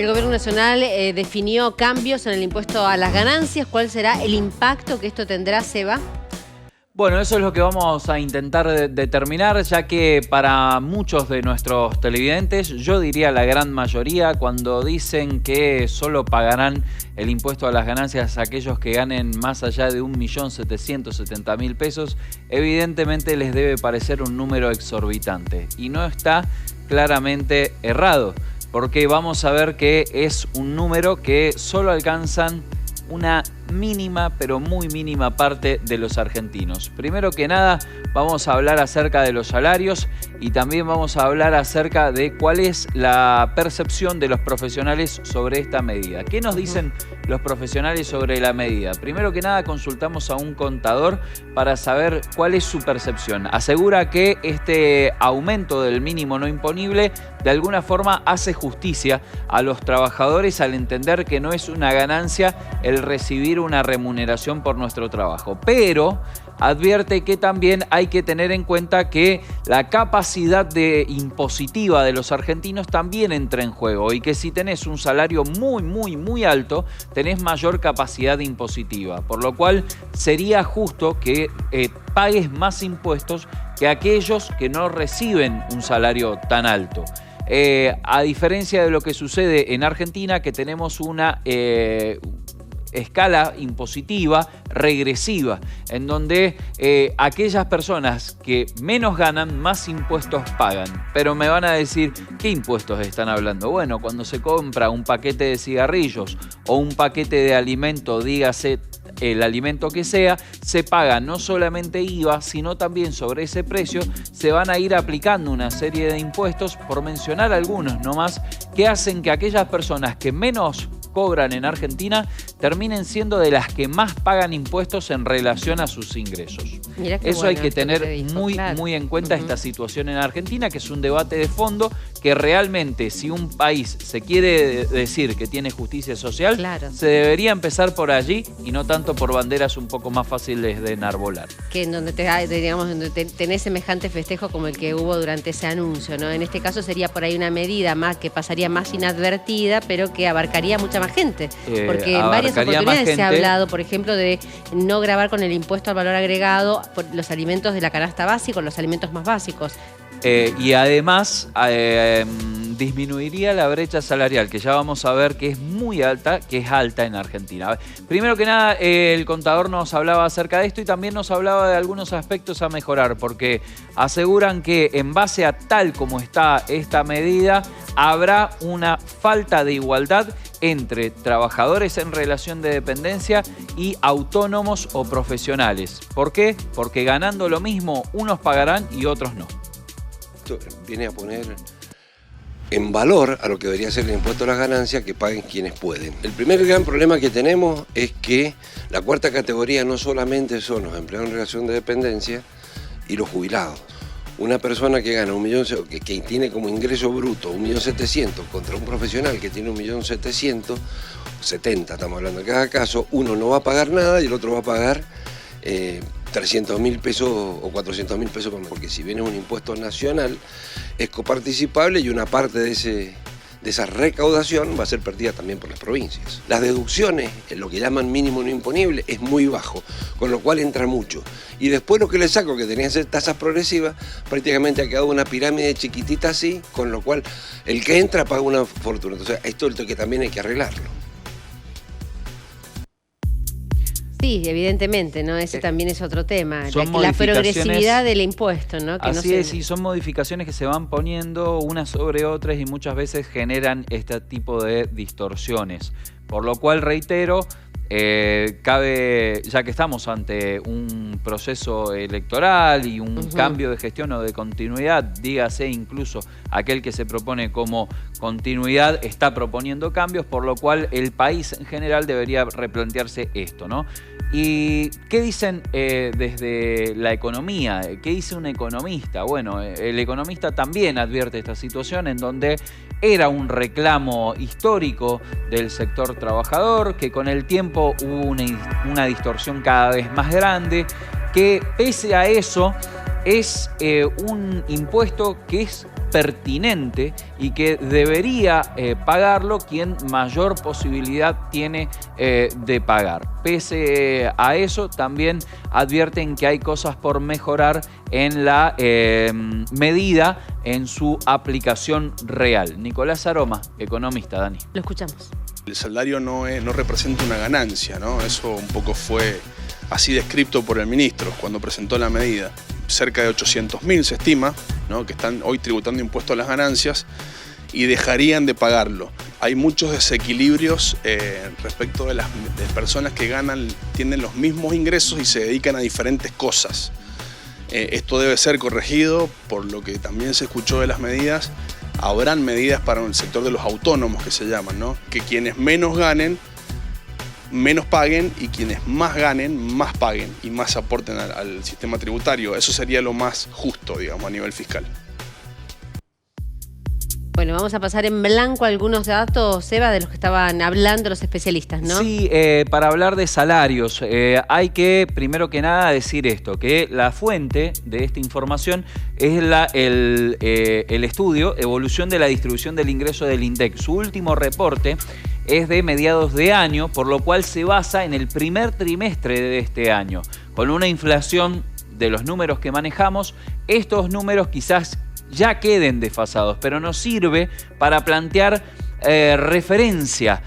El Gobierno Nacional definió cambios en el impuesto a las ganancias. ¿Cuál será el impacto que esto tendrá, Seba? Bueno, eso es lo que vamos a intentar determinar, ya que para muchos de nuestros televidentes, yo diría la gran mayoría, cuando dicen que solo pagarán el impuesto a las ganancias aquellos que ganen más allá de 1.770.000 pesos, evidentemente les debe parecer un número exorbitante. Y no está claramente errado, porque vamos a ver que es un número que solo alcanzan una mínima, pero muy mínima parte de los argentinos. Primero que nada, vamos a hablar acerca de los salarios y también vamos a hablar acerca de cuál es la percepción de los profesionales sobre esta medida. ¿Qué nos dicen los profesionales sobre la medida? Primero que nada, consultamos a un contador para saber cuál es su percepción. Asegura que este aumento del mínimo no imponible de alguna forma hace justicia a los trabajadores al entender que no es una ganancia el recibir una remuneración por nuestro trabajo. Pero advierte que también hay que tener en cuenta que la capacidad impositiva de los argentinos también entra en juego y que si tenés un salario muy alto, tenés mayor capacidad impositiva, por lo cual sería justo que pagues más impuestos que aquellos que no reciben un salario tan alto. A diferencia de lo que sucede en Argentina, que tenemos una escala impositiva regresiva, en donde aquellas personas que menos ganan, más impuestos pagan. Pero me van a decir, ¿qué impuestos están hablando? Bueno, cuando se compra un paquete de cigarrillos o un paquete de alimento, dígase el alimento que sea, se paga no solamente IVA, sino también sobre ese precio se van a ir aplicando una serie de impuestos, por mencionar algunos nomás, que hacen que aquellas personas que menos cobran en Argentina terminen siendo de las que más pagan impuestos en relación a sus ingresos. Eso bueno, hay que tener muy en cuenta esta situación en Argentina, que es un debate de fondo que realmente, si un país se quiere decir que tiene justicia social, se debería empezar por allí y no tanto por banderas un poco más fáciles de enarbolar. Que en donde donde tenés semejante festejo como el que hubo durante ese anuncio, ¿no? En este caso sería por ahí una medida más que pasaría más inadvertida, pero que abarcaría mucha más gente. Porque en varias oportunidades se ha hablado, por ejemplo, de no gravar con el impuesto al valor agregado por los alimentos de la canasta básica, los alimentos más básicos. Y además disminuiría la brecha salarial, que ya vamos a ver que es muy alta, que es alta en Argentina. Primero que nada, el contador nos hablaba acerca de esto y también nos hablaba de algunos aspectos a mejorar, porque aseguran que en base a tal como está esta medida, habrá una falta de igualdad entre trabajadores en relación de dependencia y autónomos o profesionales. ¿Por qué? Porque ganando lo mismo, unos pagarán y otros no. Esto viene a poner en valor a lo que debería ser el impuesto a las ganancias, que paguen quienes pueden. El primer gran problema que tenemos es que la cuarta categoría no solamente son los empleados en relación de dependencia y los jubilados. Una persona que gana que tiene como ingreso bruto 1.700.000 contra un profesional que tiene 1.770.000, estamos hablando en cada caso, uno no va a pagar nada y el otro va a pagar 300.000 pesos o 400.000 pesos, porque si bien es un impuesto nacional, es coparticipable y una parte de esa recaudación va a ser perdida también por las provincias. Las deducciones, en lo que llaman mínimo no imponible, es muy bajo, con lo cual entra mucho. Y después lo que le saco, que tenía que ser tasas progresivas, prácticamente ha quedado una pirámide chiquitita así, con lo cual el que entra paga una fortuna. Entonces esto es lo que también hay que arreglarlo. Sí, evidentemente, ¿no? Ese también es otro tema, la progresividad del impuesto, ¿no? Que así es, y son modificaciones que se van poniendo unas sobre otras y muchas veces generan este tipo de distorsiones. Por lo cual, reitero, cabe, ya que estamos ante un proceso electoral y un cambio de gestión o de continuidad, dígase incluso aquel que se propone como continuidad está proponiendo cambios, por lo cual el país en general debería replantearse esto, ¿no? ¿Y qué dicen desde la economía? ¿Qué dice un economista? Bueno, el economista también advierte esta situación en donde era un reclamo histórico del sector trabajador, que con el tiempo hubo una distorsión cada vez más grande, que pese a eso es un impuesto que es pertinente y que debería pagarlo quien mayor posibilidad tiene de pagar. Pese a eso, también advierten que hay cosas por mejorar en la medida, en su aplicación real. Nicolás Aroma, economista, Dani. Lo escuchamos. El salario no representa una ganancia, ¿no? Eso un poco fue así descrito por el ministro cuando presentó la medida. Cerca de 800.000 se estima, ¿no?, que están hoy tributando impuestos a las ganancias y dejarían de pagarlo. Hay muchos desequilibrios respecto de personas que tienen los mismos ingresos y se dedican a diferentes cosas. Esto debe ser corregido, por lo que también se escuchó de las medidas. Habrán medidas para el sector de los autónomos, que se llaman, ¿no?, que quienes menos ganen, menos paguen, y quienes más ganen, más paguen y más aporten al sistema tributario. Eso sería lo más justo, digamos, a nivel fiscal. Bueno, vamos a pasar en blanco algunos datos, Eva, de los que estaban hablando los especialistas, ¿no? Sí, para hablar de salarios, hay que, primero que nada, decir esto, que la fuente de esta información es el estudio Evolución de la Distribución del Ingreso del INDEC. Su último reporte es de mediados de año, por lo cual se basa en el primer trimestre de este año. Con una inflación de los números que manejamos, estos números quizás ya queden desfasados, pero nos sirve para plantear referencia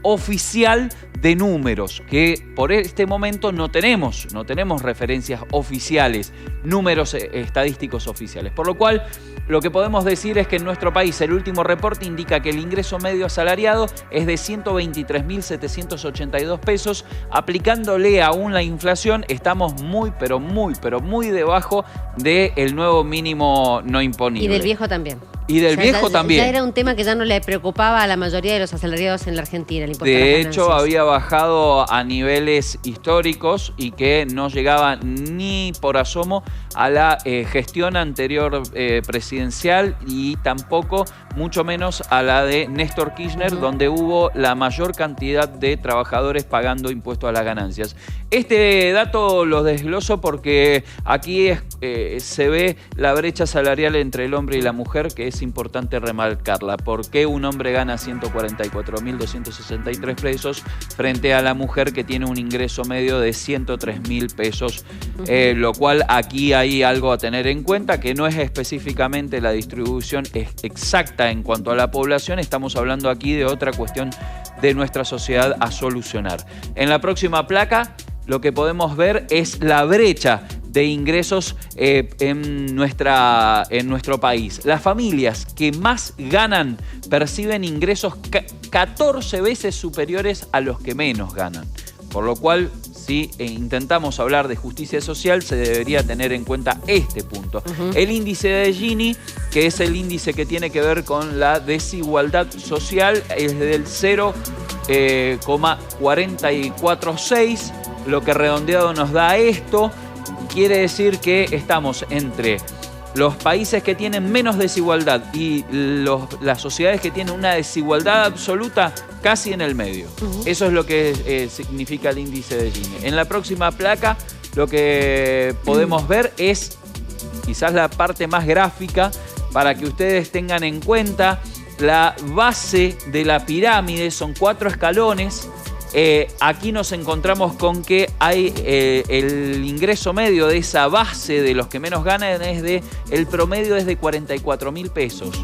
oficial de números, que por este momento no tenemos referencias oficiales, números estadísticos oficiales. Por lo cual, lo que podemos decir es que en nuestro país el último reporte indica que el ingreso medio asalariado es de 123.782 pesos. Aplicándole aún la inflación, estamos muy debajo del nuevo mínimo no imponible. Y del viejo también. Y del viejo también. Ya era un tema que ya no le preocupaba a la mayoría de los asalariados en la Argentina, el impuesto a las ganancias. De hecho, había bajado a niveles históricos y que no llegaba ni por asomo a la gestión anterior presidencial, y tampoco, mucho menos, a la de Néstor Kirchner, donde hubo la mayor cantidad de trabajadores pagando impuestos a las ganancias. Este dato lo desgloso porque aquí se ve la brecha salarial entre el hombre y la mujer, que es importante remarcarla. ¿Por qué un hombre gana 144.263 pesos frente a la mujer que tiene un ingreso medio de 103.000 pesos? Lo cual aquí hay algo a tener en cuenta, que no es específicamente la distribución exacta en cuanto a la población. Estamos hablando aquí de otra cuestión de nuestra sociedad a solucionar. En la próxima placa lo que podemos ver es la brecha de ingresos en nuestro país. Las familias que más ganan perciben ingresos 14 veces superiores a los que menos ganan. Por lo cual, si intentamos hablar de justicia social, se debería tener en cuenta este punto. El índice de Gini, que es el índice que tiene que ver con la desigualdad social, es del 0,446, lo que redondeado nos da esto. Quiere decir que estamos entre los países que tienen menos desigualdad y las sociedades que tienen una desigualdad absoluta casi en el medio. Eso es lo que significa el índice de Gini. En la próxima placa lo que podemos ver es quizás la parte más gráfica para que ustedes tengan en cuenta la base de la pirámide. Son 4 escalones. Aquí nos encontramos con que hay el ingreso medio de esa base de los que menos ganan el promedio es de 44.000 pesos.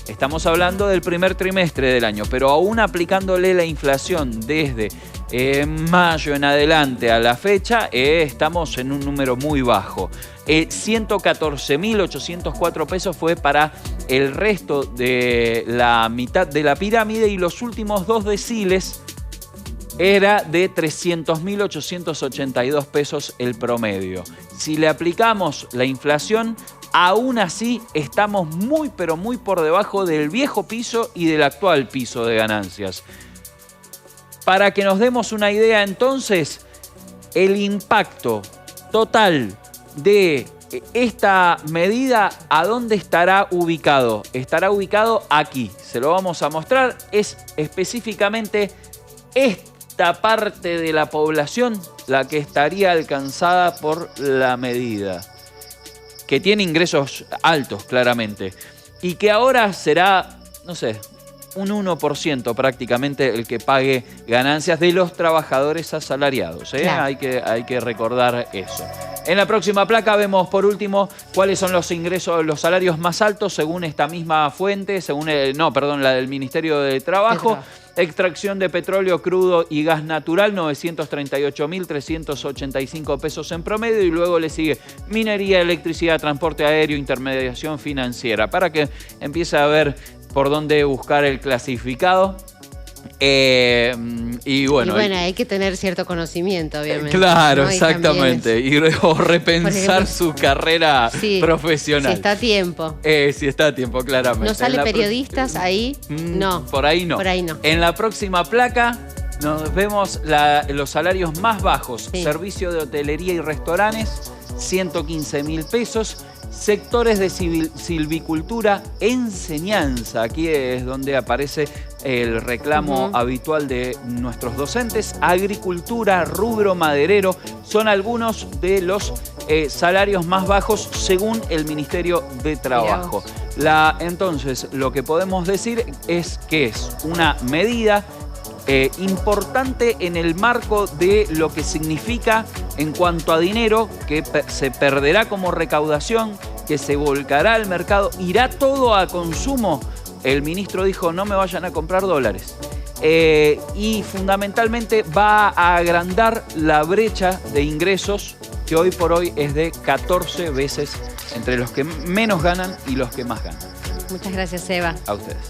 Estamos hablando del primer trimestre del año, pero aún aplicándole la inflación desde mayo en adelante a la fecha, estamos en un número muy bajo. 114.804 pesos fue para el resto de la mitad de la pirámide, y los últimos 2 deciles era de 300.882 pesos el promedio. Si le aplicamos la inflación, aún así estamos muy por debajo del viejo piso y del actual piso de ganancias. Para que nos demos una idea entonces, el impacto total de esta medida, ¿a dónde estará ubicado? Estará ubicado aquí. Se lo vamos a mostrar. Es específicamente esta parte de la población la que estaría alcanzada por la medida. que tiene ingresos altos, claramente, y que ahora será, no sé, un 1% prácticamente el que pague ganancias de los trabajadores asalariados. Claro. Hay que recordar eso. En la próxima placa vemos por último cuáles son los ingresos, los salarios más altos según esta misma fuente, según la del Ministerio de Trabajo. Extracción de petróleo crudo y gas natural, 938.385 pesos en promedio, y luego le sigue minería, electricidad, transporte aéreo, intermediación financiera, para que empiece a ver por dónde buscar el clasificado. Y bueno, hay que tener cierto conocimiento, obviamente. Claro, ¿no? Exactamente. O repensar su carrera profesional. Si está a tiempo. Si está a tiempo, claramente. ¿No sale periodistas ahí? No. Por ahí no. Por ahí no. En la próxima placa nos vemos los salarios más bajos. Sí. Servicio de hotelería y restaurantes, 115.000 pesos. Sectores de silvicultura, enseñanza. Aquí es donde aparece el reclamo habitual de nuestros docentes. Agricultura, rubro maderero, son algunos de los salarios más bajos según el Ministerio de Trabajo. Entonces, lo que podemos decir es que es una medida importante en el marco de lo que significa en cuanto a dinero, que se perderá como recaudación, que se volcará al mercado, irá todo a consumo. El ministro dijo, no me vayan a comprar dólares. Y fundamentalmente va a agrandar la brecha de ingresos, que hoy por hoy es de 14 veces entre los que menos ganan y los que más ganan. Muchas gracias, Eva. A ustedes.